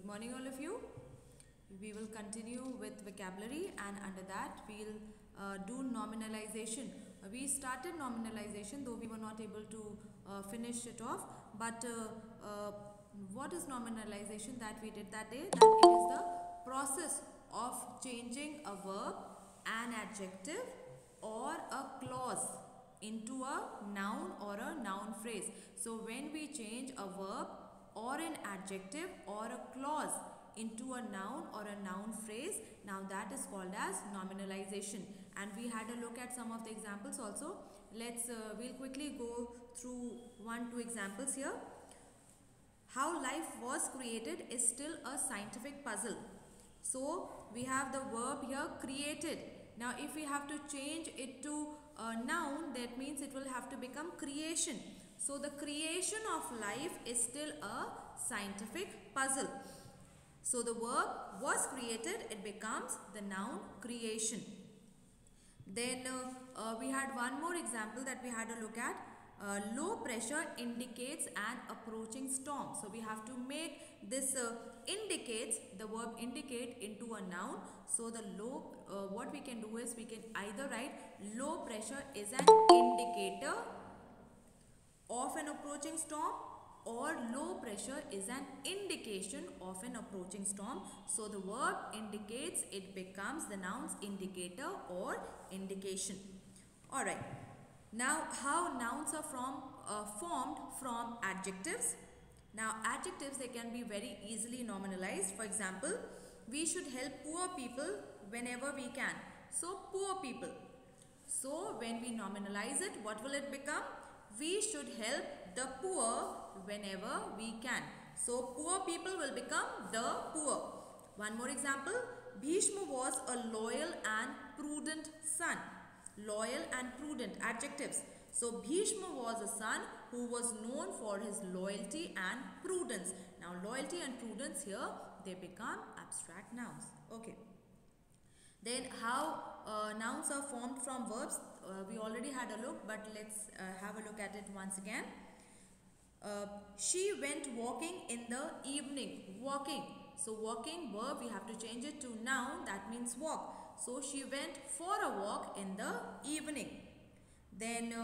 Good morning all of you. We will continue with vocabulary, and under that we'll do nominalization. We started nominalization though we were not able to finish it off, but what is nominalization that we did that day? That it is the process of changing a verb, an adjective or a clause into a noun or a noun phrase. So when we change a verb or an adjective or a clause into a noun or a noun phrase, now that is called as nominalization. And we had a look at some of the examples also. We'll quickly go through 1-2 examples here. How life was created is still a scientific puzzle. So we have the verb here, created. Now if we have to change it to a noun, that means it will have to become creation. So the creation of life is still a scientific puzzle. So the verb was created, it becomes the noun creation. Then we had one more example that we had a look at. Low pressure indicates an approaching storm. So we have to make this indicates, the verb indicate, into a noun. So the low, what we can do is we can either write low pressure is an indicator of an approaching storm, or low pressure is an indication of an approaching storm. So the verb indicates, it becomes the noun's indicator or indication. Alright. Now how nouns are formed from adjectives. Now adjectives, they can be very easily nominalized. For example, we should help poor people whenever we can. So poor people. So when we nominalize it, what will it become? We should help the poor whenever we can. So poor people will become the poor. One more example. Bhishma was a loyal and prudent son. Loyal and prudent, adjectives. So Bhishma was a son who was known for his loyalty and prudence. Now loyalty and prudence here, they become abstract nouns. Okay. Then how nouns are formed from verbs. We already had a look, but let's have a look at it once again. She went walking in the evening. Walking. So walking verb, we have to change it to noun. That means walk. So she went for a walk in the evening. Then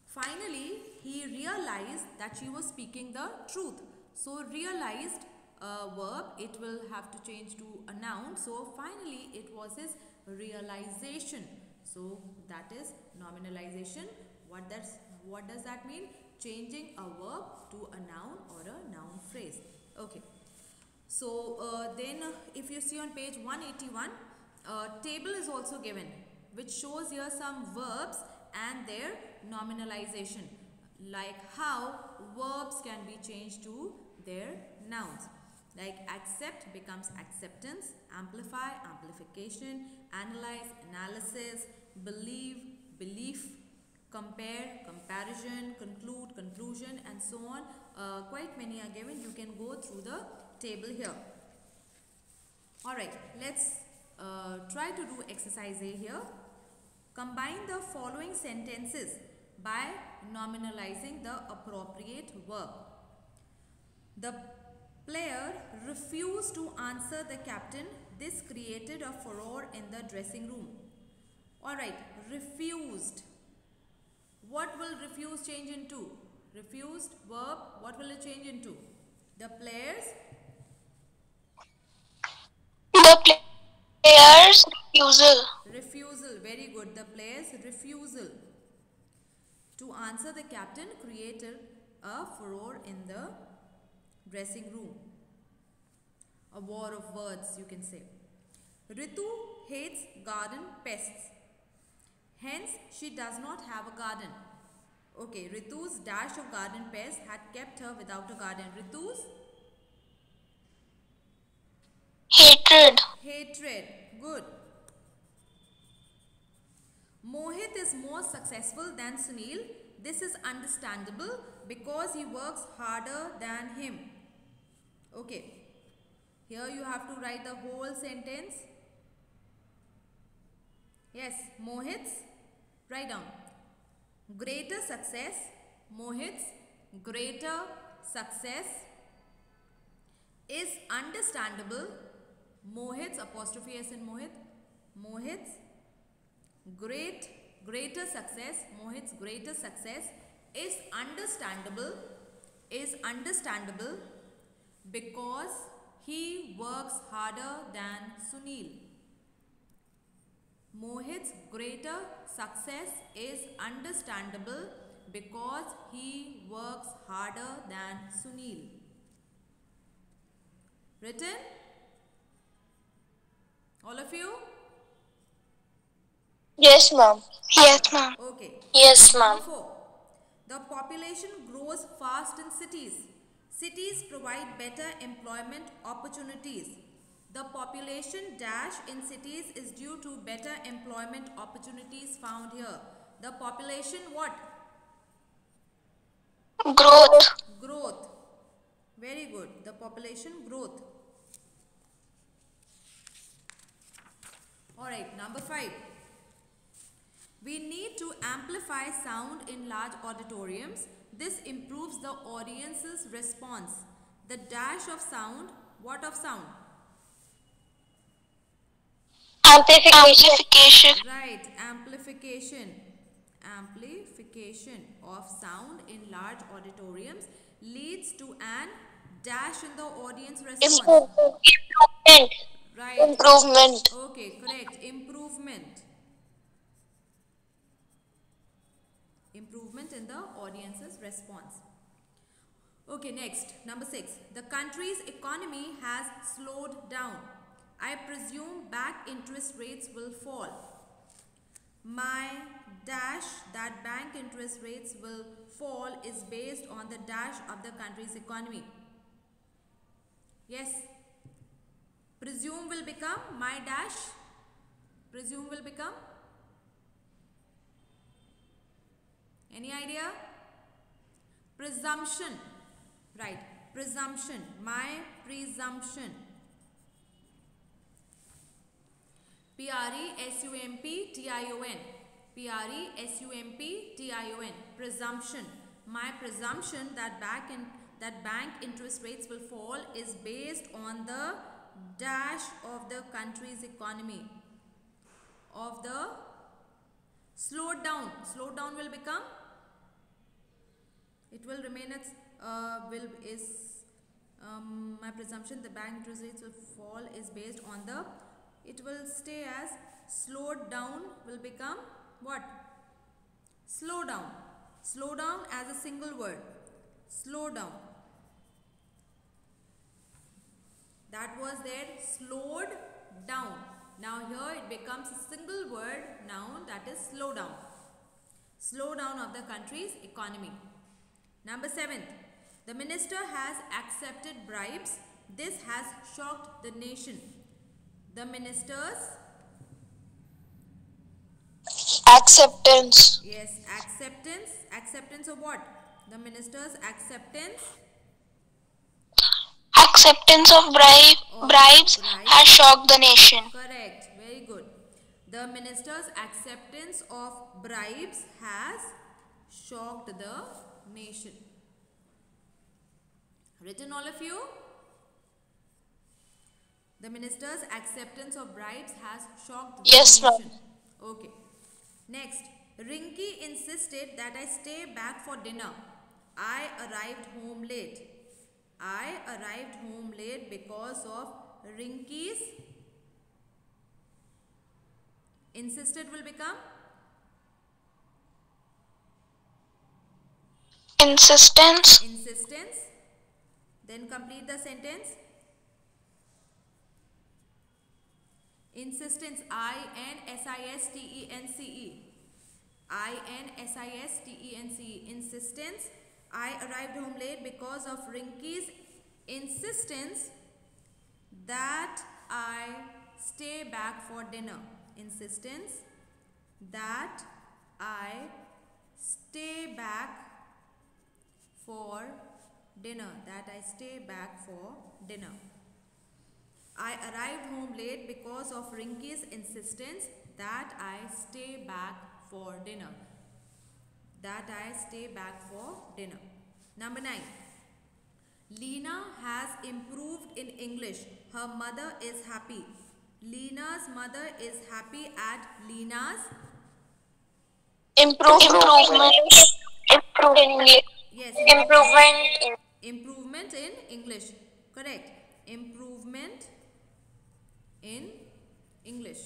finally he realized that she was speaking the truth. So realized verb, it will have to change to a noun. So finally it was his realization. So that is nominalization. What does that mean? Changing a verb to a noun or a noun phrase. Okay. So then if you see on page 181, table is also given, which shows here some verbs and their nominalization, like how verbs can be changed to their nouns. Like accept becomes acceptance, amplify, amplification, analyze, analysis, believe, belief, compare, comparison, conclude, conclusion, and so on. Quite many are given. You can go through the table here. Alright, let's try to do exercise A here. Combine the following sentences by nominalizing the appropriate verb. The player refused to answer the captain. This created a furore in the dressing room. Alright, refused. What will refuse change into? Refused verb, what will it change into? The players? The player's refusal. Refusal, very good. The player's refusal to answer the captain created a furore in the dressing room. A war of words, you can say. Ritu hates garden pests. Hence, she does not have a garden. Okay, Ritu's dash of garden pests had kept her without a garden. Ritu's? Hatred. Hatred. Good. Mohit is more successful than Sunil. This is understandable because he works harder than him. Okay. Here you have to write the whole sentence. Yes, Mohit's. Write down. Greater success. Mohit's greater success is understandable. Mohit's apostrophe S in Mohit. Mohit's greater success. Mohit's greater success is understandable. Is understandable because he works harder than Sunil. Mohit's greater success is understandable because he works harder than Sunil. Written? All of you? Yes, ma'am. Yes, ma'am. Okay. Yes, ma'am. Number 4. The population grows fast in cities. Cities provide better employment opportunities. The population dash in cities is due to better employment opportunities found here. The population what? Growth. Growth. Very good. The population growth. Alright, number 5. We need to amplify sound in large auditoriums. This improves the audience's response. The dash of sound, what of sound? Amplification. Right, amplification. Amplification of sound in large auditoriums leads to an dash in the audience response. Improvement. Right. Improvement. Okay, correct. Improvement. Improvement in the audience's response. Okay, next, number 6. The country's economy has slowed down. I presume back interest rates will fall. My dash that bank interest rates will fall is based on the dash of the country's economy. Yes. Presume will become my dash. Presume will become. Any idea? Presumption. Right. Presumption. My presumption. Presumption. Presumption. Presumption. My presumption that bank interest rates will fall is based on the dash of the country's economy. Of the slowed down. Slowed down will become. It will remain as my presumption the bank interest rates will fall is based on the. It will stay as slowed down will become what? Slow down. Slow down as a single word. Slow down. That was there, slowed down. Now here it becomes a single word noun, that is slow down. Slow down of the country's economy. Number 7. The minister has accepted bribes. This has shocked the nation. The minister's acceptance. Yes, acceptance. Acceptance of what? The minister's acceptance. Acceptance of bribes has shocked the nation. Correct. Very good. The minister's acceptance of bribes has shocked the nation. Written, all of you? The minister's acceptance of bribes has shocked the yes, nation. Ma'am. Okay. Next, Rinki insisted that I stay back for dinner. I arrived home late. I arrived home late because of Rinki's insisted will become insistence. Insistence. Then complete the sentence. Insistence. I-N-S-I-S-T-E-N-C-E. I-N-S-I-S-T-E-N-C-E. Insistence. I arrived home late because of Rinki's insistence that I stay back for dinner. Insistence that I stay back for dinner. That I stay back for dinner. I arrived home late because of Rinki's insistence that I stay back for dinner. That I stay back for dinner. Number 9. Leena has improved in English. Her mother is happy. Leena's mother is happy at Leena's Improvement in English. yes improvement in English. Correct. Improvement in English.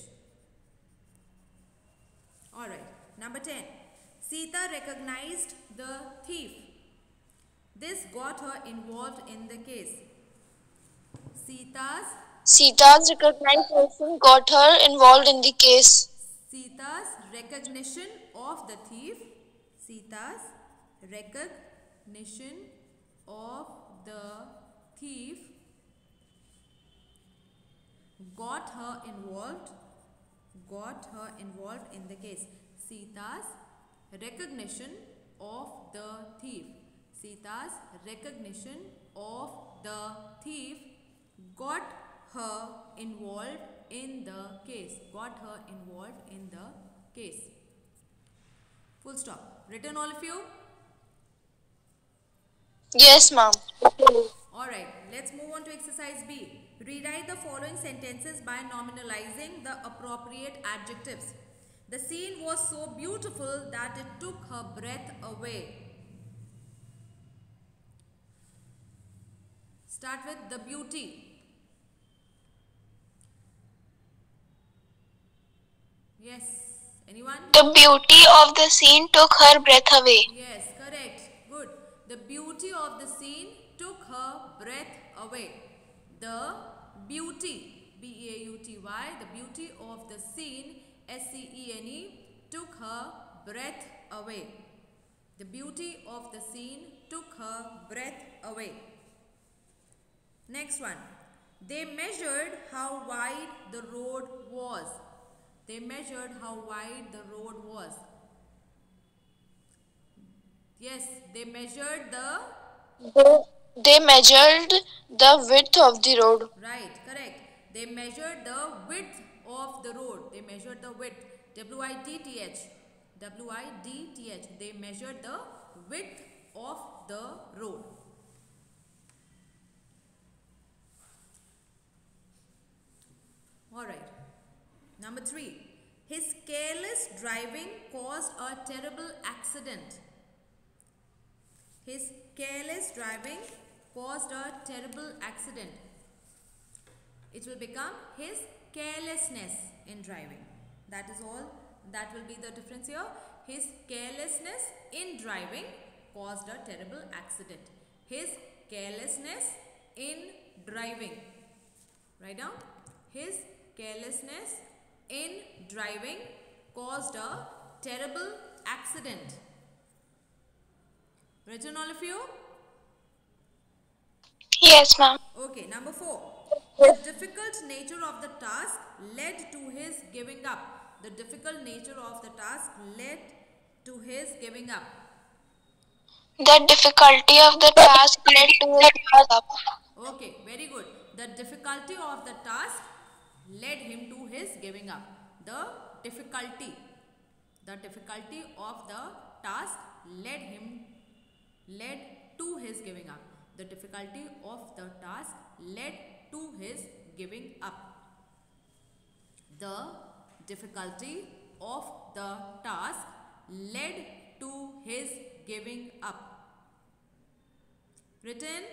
All right. Number 10. Sita recognized the thief. This got her involved in the case. Sita's recognition got her involved in the case. Sita's recognition of the thief. Sita's recognition of the thief got her involved in the case. Sita's recognition of the thief. Sita's recognition of the thief got her involved in the case. Got her involved in the case. Full stop. Written, all of you? Yes, ma'am. Alright, let's move on to exercise B. Rewrite the following sentences by nominalizing the appropriate adjectives. The scene was so beautiful that it took her breath away. Start with the beauty. Yes, anyone? The beauty of the scene took her breath away. Yes, correct. Good. The beauty of the scene took her breath away. The beauty, B-E-A-U-T-Y, the beauty of the scene, S-C-E-N-E, took her breath away. The beauty of the scene took her breath away. Next one. They measured how wide the road was. They measured how wide the road was. Yes, they measured They measured the width of the road. Right, correct. They measured the width of the road. They measured the width. W-I-D-T-H. W-I-D-T-H. They measured the width of the road. Alright. Number 3. His careless driving caused a terrible accident. His careless driving caused a terrible accident. It will become his carelessness in driving. That is all. That will be the difference here. His carelessness in driving caused a terrible accident. His carelessness in driving. Write down. His carelessness in driving caused a terrible accident. Written, all of you? Yes, ma'am. Okay, number 4. The difficult nature of the task led to his giving up. The difficult nature of the task led to his giving up. The difficulty of the task led to his giving up. Okay, very good. The difficulty of the task led him to his giving up. The difficulty of the task led to his giving up. The difficulty of the task led to his giving up. The difficulty of the task led to his giving up. Written?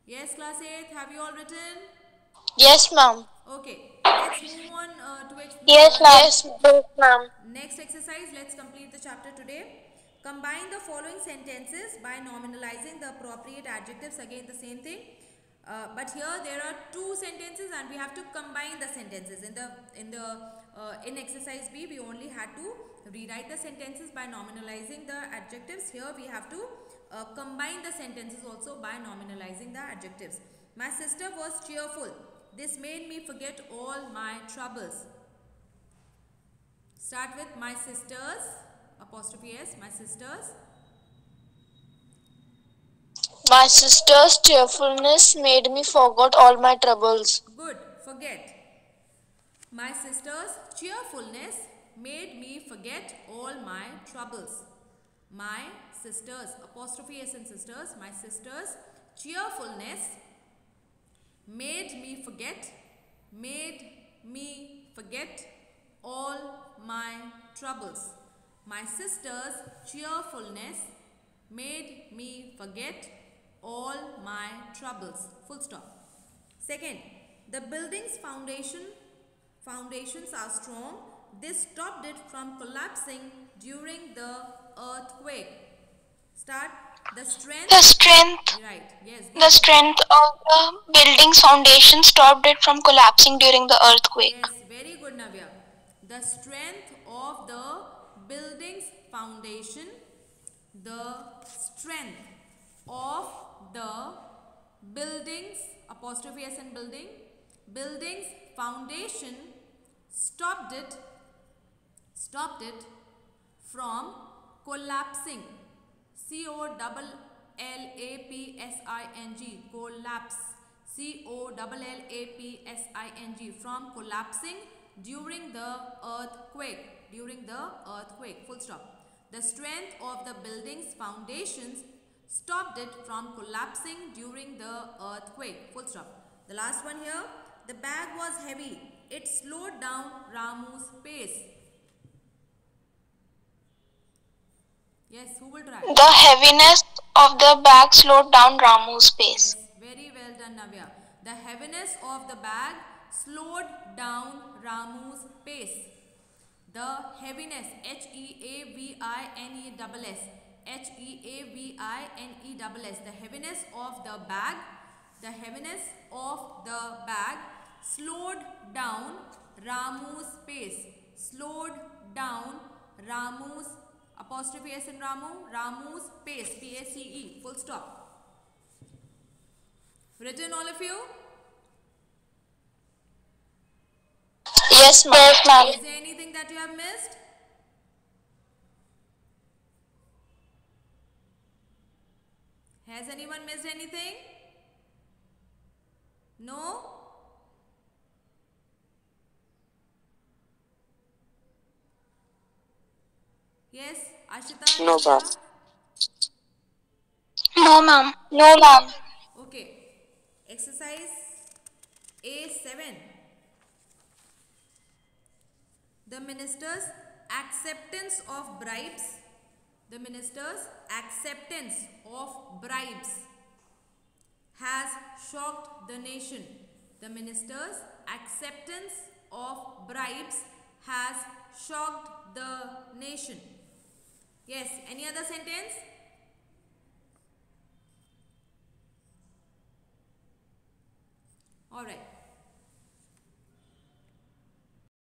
Yes, class 8, have you all written? Yes, ma'am. Okay, let's move on to explore. Yes, ma'am. Next exercise, let's complete the chapter today. Combine the following sentences by nominalizing the appropriate adjectives. Again, the same thing. But here there are 2 sentences and we have to combine the sentences. In exercise B, we only had to rewrite the sentences by nominalizing the adjectives. Here we have to combine the sentences also by nominalizing the adjectives. My sister was cheerful. This made me forget all my troubles. Start with my sisters, apostrophe S, my sisters. My sister's cheerfulness made me forget all my troubles. Good, forget. My sister's cheerfulness made me forget all my troubles. my sisters, apostrophe S in sisters, my sisters' cheerfulness made me forget all my troubles. My sister's cheerfulness made me forget all my troubles. Full stop. Second, the building's foundations are strong. This stopped it from collapsing during the earthquake. Start. The strength. Right. Yes. The strength of the building's foundation stopped it from collapsing during the earthquake. Yes. Very good, Navya. The strength of the building's foundation. The strength of the building's, apostrophe S in building, building's foundation stopped it from collapsing. C-O-L-L-A-P-S-I-N-G, collapse. C-O-L-L-A-P-S-I-N-G, from collapsing during the earthquake. Full stop. The strength of the building's foundations stopped it from collapsing during the earthquake. Full stop. The last one here. The bag was heavy. It slowed down Ramu's pace. Yes, who will try? The heaviness of the bag slowed down Ramu's pace. Yes, very well done, Navya. The heaviness of the bag slowed down Ramu's pace. The heaviness, H-E-A-V-I-N-E-S-S, H-E-A-V-I-N-E-S-S, the heaviness of the bag, slowed down Ramu's pace. Slowed down Ramu's, apostrophe S in Ramu's pace, P-A-C-E, full stop. Written, all of you? Yes, ma'am. Is there anything that you have missed? Has anyone missed anything? No? Yes, Ashita? No, ma'am. No, ma'am. No, ma'am. Okay. Exercise A7. The minister's acceptance of bribes. The minister's acceptance of bribes has shocked the nation. The minister's acceptance of bribes has shocked the nation. Yes, any other sentence? Alright.